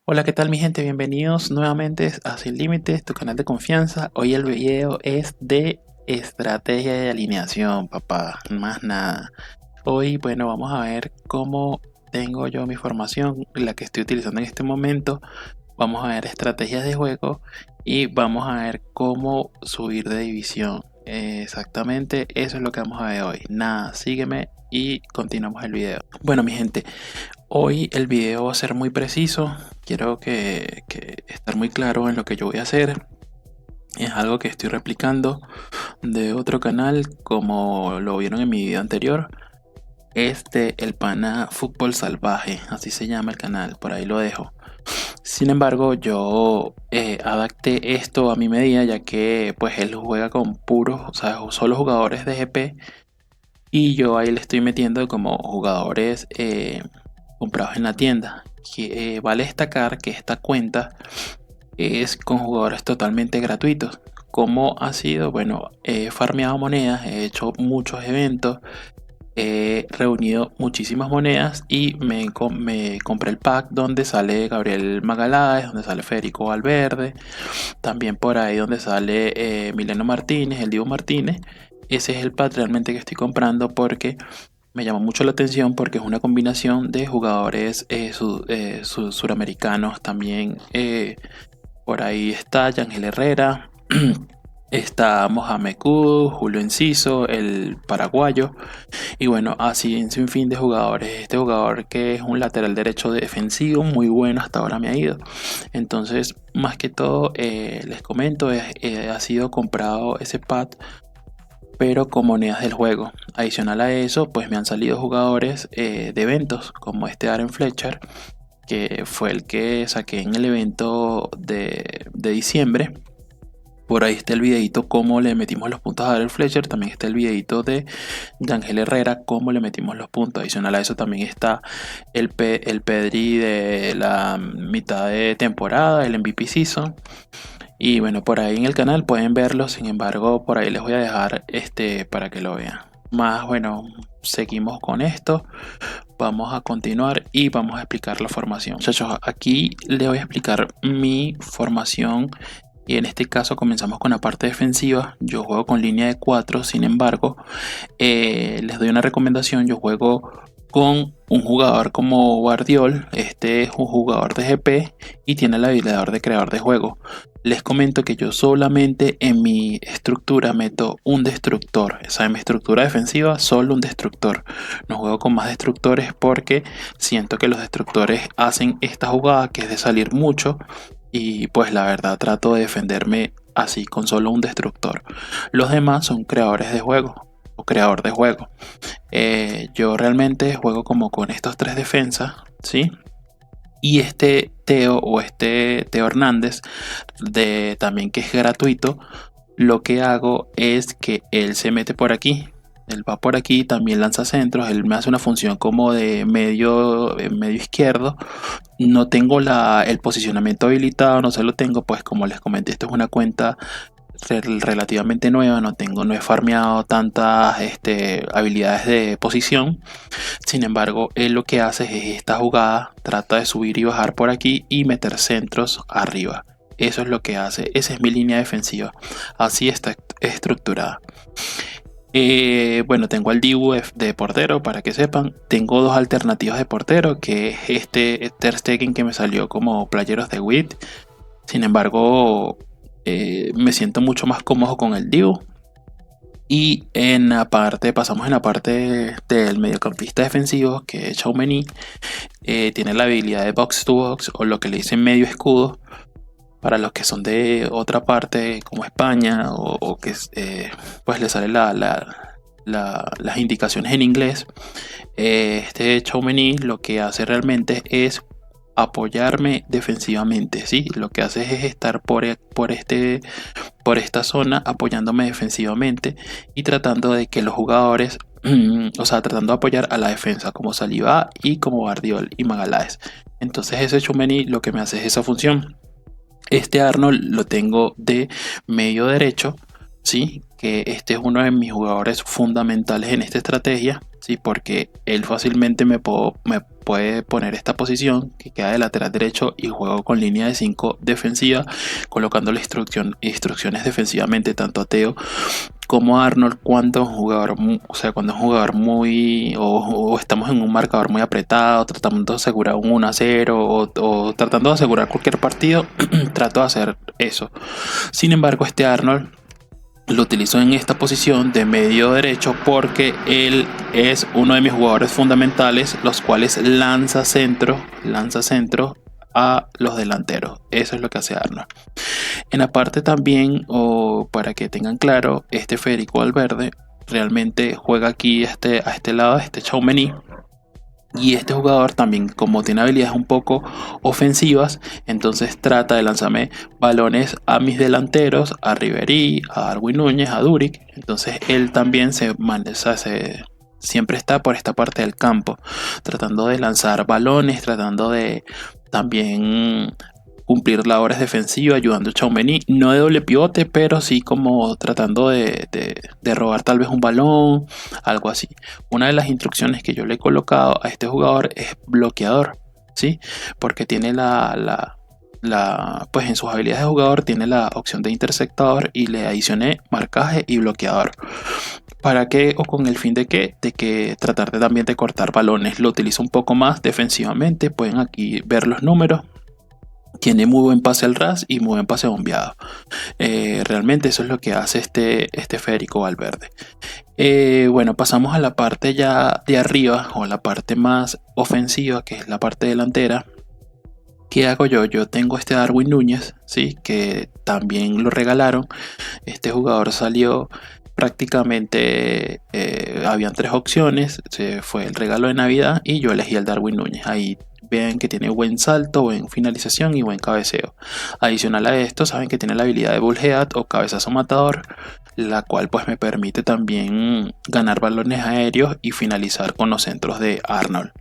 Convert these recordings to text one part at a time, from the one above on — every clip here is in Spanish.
Hola, ¿qué tal mi gente? Bienvenidos nuevamente a Sin Límites, tu canal de confianza. Hoy el video es de estrategia de alineación, papá, más nada. Hoy, bueno, vamos a ver cómo tengo yo mi formación, la que estoy utilizando en este momento. Vamos a ver estrategias de juego y vamos a ver cómo subir de división. Exactamente, eso es lo que vamos a ver hoy. Nada, sígueme y continuamos el video. Bueno, mi gente. Hoy el video va a ser muy preciso, quiero que estar muy claro en lo que yo voy a hacer. Es algo que estoy replicando de otro canal, como lo vieron en mi video anterior. El Pana Fútbol Salvaje, así se llama el canal, por ahí lo dejo. Sin embargo, yo adapté esto a mi medida, ya que pues él juega con puros, o sea, solo jugadores de GP. Y yo ahí le estoy metiendo como jugadores comprados en la tienda. Vale destacar que esta cuenta es con jugadores totalmente gratuitos. ¿Cómo ha sido? Bueno, he farmeado monedas, he hecho muchos eventos, he reunido muchísimas monedas y me compré el pack donde sale Gabriel Magaláes, donde sale Federico Valverde, también por ahí donde sale Mileno Martínez, el Divo Martínez. Ese es el pack realmente que estoy comprando porque me llamó mucho la atención porque es una combinación de jugadores suramericanos también. Por ahí está Yangel Herrera, está Mohamed Kudus, Julio Enciso, el paraguayo. Y bueno, así en sin fin de jugadores. Este jugador que es un lateral derecho defensivo muy bueno hasta ahora me ha ido. Entonces, más que todo, les comento, ha sido comprado ese pad pero con monedas del juego. Adicional a eso, pues me han salido jugadores de eventos, como este Aaron Fletcher, que fue el que saqué en el evento de diciembre. Por ahí está el videito cómo le metimos los puntos a Aaron Fletcher. También está el videito de Ángel Herrera, cómo le metimos los puntos. Adicional a eso también está el Pedri de la mitad de temporada, el MVP Season. Y bueno, por ahí en el canal pueden verlo, sin embargo, por ahí les voy a dejar para que lo vean. Más bueno, seguimos con esto. Vamos a continuar y vamos a explicar la formación. Muchachos, aquí les voy a explicar mi formación. Y en este caso comenzamos con la parte defensiva. Yo juego con línea de 4, sin embargo, les doy una recomendación. Yo juego con un jugador como Guardiol. Este es un jugador de GP y tiene la habilidad de creador de juego. Les comento que yo solamente en mi estructura meto un destructor. O sea, en mi estructura defensiva solo un destructor. No juego con más destructores porque siento que los destructores hacen esta jugada que es de salir mucho. Y pues la verdad trato de defenderme así con solo un destructor. Los demás son creadores de juego o creador de juego. Yo realmente juego como con estos tres defensas, ¿sí? Y este Teo o este Teo Hernández, también que es gratuito, lo que hago es que él se mete por aquí. Él va por aquí, también lanza centros. Él me hace una función como de medio izquierdo. No tengo el posicionamiento habilitado, no se lo tengo, pues como les comenté, esto es una cuenta relativamente nueva, no he farmeado tantas habilidades de posición. Sin embargo, él lo que hace es esta jugada, trata de subir y bajar por aquí y meter centros arriba. Eso es lo que hace, esa es mi línea defensiva, así está estructurada. Bueno, tengo al Dibu de portero, para que sepan. Tengo dos alternativas de portero, que es este Ter Stegen que me salió como Playeros de WIT. Sin embargo, me siento mucho más cómodo con el Dibu. Y pasamos en la parte del mediocampista defensivo, que es Tchouaméni. Tiene la habilidad de box to box, o lo que le dicen medio escudo. Para los que son de otra parte, como España, o que pues le sale las indicaciones en inglés. Este Tchouaméni lo que hace realmente es apoyarme defensivamente, ¿sí? Lo que hace es estar por esta zona apoyándome defensivamente y tratando de que los jugadores, o sea, tratando de apoyar a la defensa como Saliba y como Guardiol y Magaláes. Entonces ese Tchouaméni lo que me hace es esa función. Este Arnold lo tengo de medio derecho, ¿sí? Que este es uno de mis jugadores fundamentales en esta estrategia. ¿sí? Porque él fácilmente me puede poner esta posición que queda de lateral derecho y juego con línea de 5 defensiva, colocando la instrucciones defensivamente tanto a Theo como a Arnold cuando es un jugador, o sea, cuando es un jugador muy, o estamos en un marcador muy apretado, tratando de asegurar un 1-0 o tratando de asegurar cualquier partido, trato de hacer eso. Sin embargo, este Arnold lo utilizo en esta posición de medio derecho porque él es uno de mis jugadores fundamentales, los cuales lanza centro a los delanteros. Eso es lo que hace Arnold. En la parte también, o para que tengan claro, este Federico Valverde realmente juega aquí a este lado, este Tchouaméni. Y este jugador también, como tiene habilidades un poco ofensivas, entonces trata de lanzarme balones a mis delanteros, a Ribery, a Darwin Núñez, a Duric. Entonces él también siempre está por esta parte del campo, tratando de lanzar balones, tratando de también cumplir labores defensivas, ayudando a Tchouaméni, no de doble pivote, pero sí como tratando de robar tal vez un balón, algo así. Una de las instrucciones que yo le he colocado a este jugador es bloqueador, ¿sí? Porque tiene pues en sus habilidades de jugador tiene la opción de interceptador y le adicioné marcaje y bloqueador. ¿Para qué? O con el fin de qué? De que tratar de también de cortar balones. Lo utilizo un poco más defensivamente. Pueden aquí ver los números. Tiene muy buen pase al ras y muy buen pase bombeado. Realmente eso es lo que hace este Federico Valverde. Bueno, pasamos a la parte ya de arriba o la parte más ofensiva, que es la parte delantera. ¿Qué hago yo? Yo tengo este Darwin Núñez, ¿sí? Que también lo regalaron. Este jugador salió prácticamente, habían 3 opciones. Fue el regalo de Navidad y yo elegí el Darwin Núñez. Ahí ven que tiene buen salto, buen finalización y buen cabeceo. Adicional a esto, saben que tiene la habilidad de bullhead o cabezazo matador, la cual pues me permite también ganar balones aéreos y finalizar con los centros de Arnold.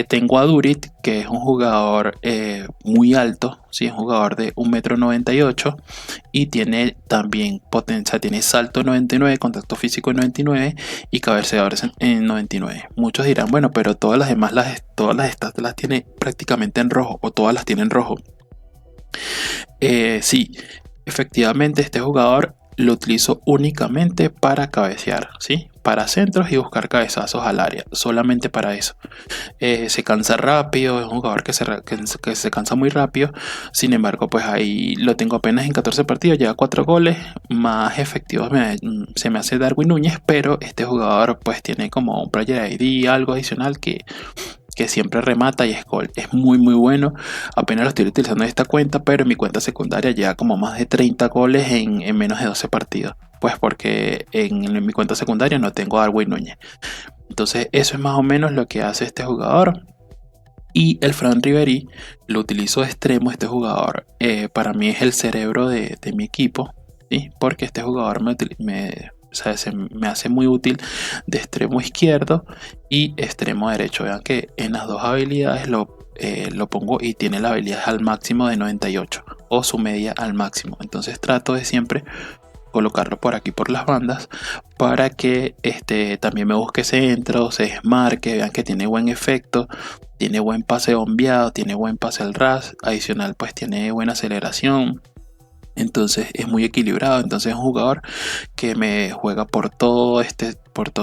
Tengo a Durit, que es un jugador muy alto, ¿sí? Es un jugador de 1,98 m y tiene también potencia, tiene salto 99, contacto físico 99 y cabeceadores en 99. Muchos dirán, bueno, pero todas las demás, todas las stats las tiene prácticamente en rojo o todas las tiene en rojo. Sí, efectivamente este jugador lo utilizo únicamente para cabecear, ¿sí? Para centros y buscar cabezazos al área, solamente para eso. Se cansa rápido, es un jugador que se cansa muy rápido. Sin embargo, pues ahí lo tengo apenas en 14 partidos, lleva 4 goles. Más efectivos se me hace Darwin Núñez, pero este jugador pues tiene como un player ID, algo adicional que siempre remata y es gol. Es muy muy bueno. Apenas lo estoy utilizando en esta cuenta, pero en mi cuenta secundaria lleva como más de 30 goles en menos de 12 partidos. Pues porque en mi cuenta secundaria no tengo a Darwin Núñez. Entonces eso es más o menos lo que hace este jugador. Y el Fran Ribery lo utilizo de extremo. Este jugador para mí es el cerebro de mi equipo, ¿sí? Porque este jugador me hace muy útil de extremo izquierdo y extremo derecho. Vean que en las dos habilidades lo pongo y tiene la habilidad al máximo de 98 o su media al máximo. Entonces trato de siempre colocarlo por aquí por las bandas para que también me busque centro, se desmarque. Vean que tiene buen efecto, tiene buen pase bombeado, tiene buen pase al ras, adicional pues tiene buena aceleración. Entonces es muy equilibrado. Entonces es un jugador que me juega por todo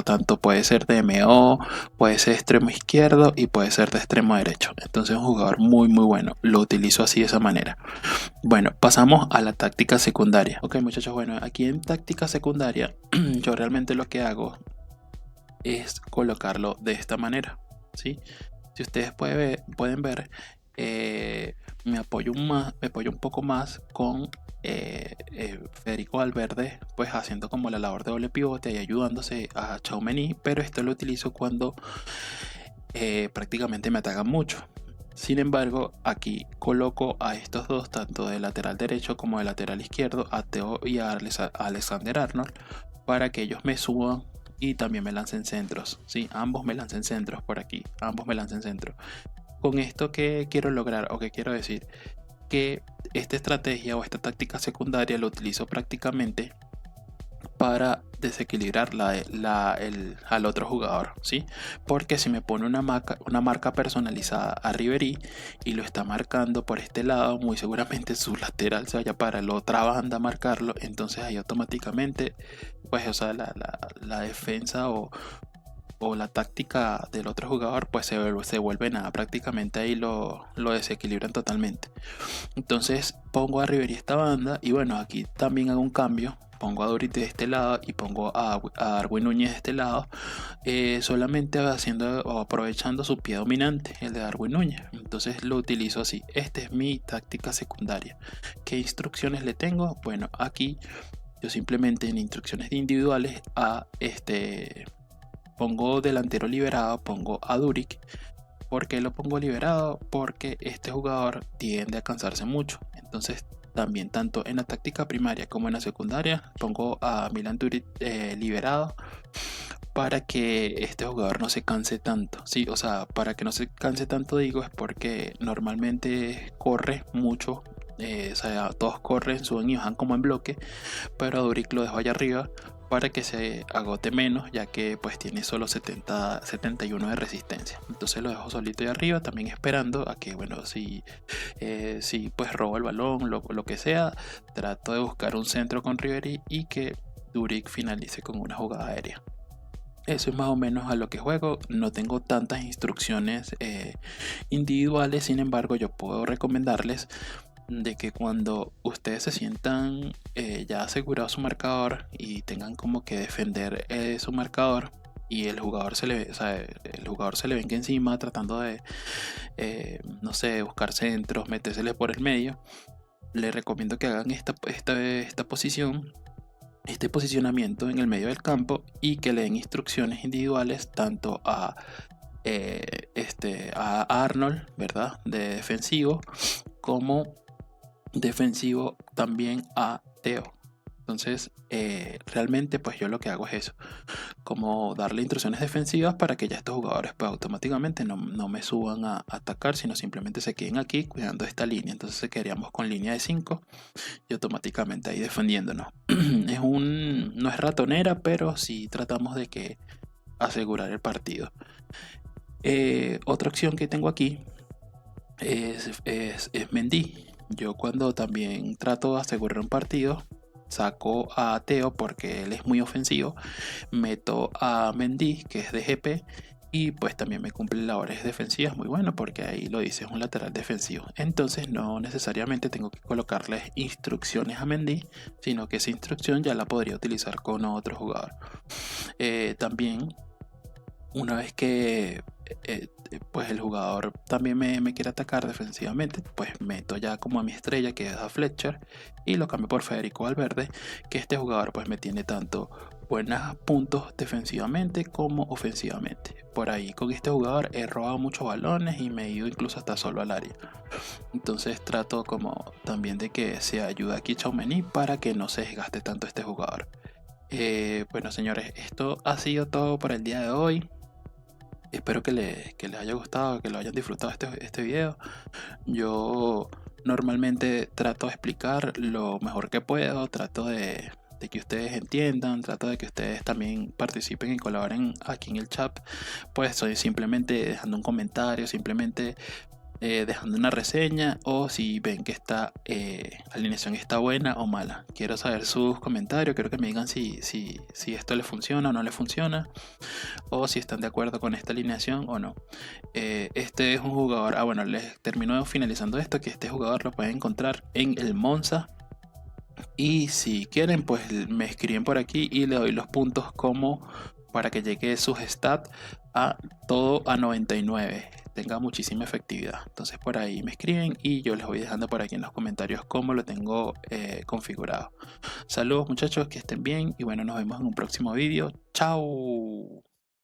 tanto puede ser de MO, puede ser extremo izquierdo y puede ser de extremo derecho. Entonces es un jugador muy muy bueno. Lo utilizo así de esa manera. Bueno, pasamos a la táctica secundaria. Ok, muchachos, bueno, aquí en táctica secundaria yo realmente lo que hago es colocarlo de esta manera, ¿sí? Si ustedes pueden ver, me apoyo un poco más con Federico Valverde, pues haciendo como la labor de doble pivote y ayudándose a Tchouaméni, pero esto lo utilizo cuando prácticamente me atacan mucho. Sin embargo, aquí coloco a estos dos, tanto de lateral derecho como de lateral izquierdo, a Theo y a Alexander Arnold, para que ellos me suban y también me lancen centros, ¿sí? Ambos me lancen centros por aquí, ambos me lancen centros. Con esto, ¿qué quiero lograr o qué quiero decir? Que esta estrategia o esta táctica secundaria lo utilizo prácticamente para desequilibrar al otro jugador, ¿sí? Porque si me pone una marca personalizada a Ribery y lo está marcando por este lado, muy seguramente su lateral se vaya para la otra banda a marcarlo, entonces ahí automáticamente, pues, o sea, la defensa o la táctica del otro jugador, pues se vuelve nada, prácticamente ahí lo desequilibran totalmente. Entonces pongo a Ribery esta banda y bueno, aquí también hago un cambio. Pongo a Duric de este lado y pongo a Darwin Núñez de este lado, solamente haciendo o aprovechando su pie dominante, el de Darwin Núñez. Entonces lo utilizo así. Esta es mi táctica secundaria. ¿Qué instrucciones le tengo? Bueno, aquí yo simplemente en instrucciones individuales pongo delantero liberado, pongo a Duric. ¿Por qué lo pongo liberado? Porque este jugador tiende a cansarse mucho. Entonces también tanto en la táctica primaria como en la secundaria pongo a Milan Duric liberado para que este jugador no se canse tanto. Sí, o sea, para que no se canse tanto digo es porque normalmente corre mucho. O sea, todos corren, suben y bajan como en bloque, pero a Duric lo dejo allá arriba para que se agote menos, ya que pues tiene solo 71 de resistencia. Entonces lo dejo solito ahí arriba, también esperando a que, bueno, si pues robo el balón, lo que sea, trato de buscar un centro con Ribery y que Duric finalice con una jugada aérea. Eso es más o menos a lo que juego. No tengo tantas instrucciones individuales, sin embargo yo puedo recomendarles de que cuando ustedes se sientan ya asegurado su marcador y tengan como que defender su marcador y el jugador el jugador se le venga encima tratando de no sé, buscar centros, metérsele por el medio, les recomiendo que hagan esta posición, este posicionamiento en el medio del campo y que le den instrucciones individuales tanto a Arnold, ¿verdad? De defensivo, como defensivo también a Theo. Entonces realmente pues yo lo que hago es eso, como darle instrucciones defensivas para que ya estos jugadores pues automáticamente no me suban a atacar, sino simplemente se queden aquí cuidando esta línea. Entonces se quedaríamos con línea de 5 y automáticamente ahí defendiéndonos. No es ratonera, pero sí tratamos de que asegurar el partido. Otra opción que tengo aquí es Mendy. Yo cuando también trato de asegurar un partido, saco a Theo porque él es muy ofensivo, meto a Mendy, que es de GP, y pues también me cumple labores defensivas muy bueno porque ahí lo dice, es un lateral defensivo. Entonces no necesariamente tengo que colocarles instrucciones a Mendy, sino que esa instrucción ya la podría utilizar con otro jugador. También una vez que pues el jugador también me quiere atacar defensivamente, pues meto ya como a mi estrella, que es a Fletcher, y lo cambio por Federico Valverde, que este jugador pues me tiene tanto buenos puntos defensivamente como ofensivamente. Por ahí con este jugador he robado muchos balones y me he ido incluso hasta solo al área. Entonces trato como también de que se ayude aquí Tchouaméni para que no se desgaste tanto este jugador. Bueno, señores, esto ha sido todo por el día de hoy. Espero que les haya gustado, que lo hayan disfrutado este video. Yo normalmente trato de explicar lo mejor que puedo, trato de que ustedes entiendan, trato de que ustedes también participen y colaboren aquí en el chat. Pues soy simplemente dejando un comentario, simplemente dejando una reseña, o si ven que esta alineación está buena o mala. Quiero saber sus comentarios, quiero que me digan si esto le funciona o no le funciona, o si están de acuerdo con esta alineación o no. Este es un jugador, bueno, les termino finalizando esto, que este jugador lo pueden encontrar en el Monza. Y si quieren, pues me escriben por aquí y le doy los puntos como para que llegue sus stats a todo a 99, tenga muchísima efectividad. Entonces por ahí me escriben y yo les voy dejando por aquí en los comentarios cómo lo tengo configurado. Saludos muchachos, que estén bien y bueno, nos vemos en un próximo vídeo. Chao.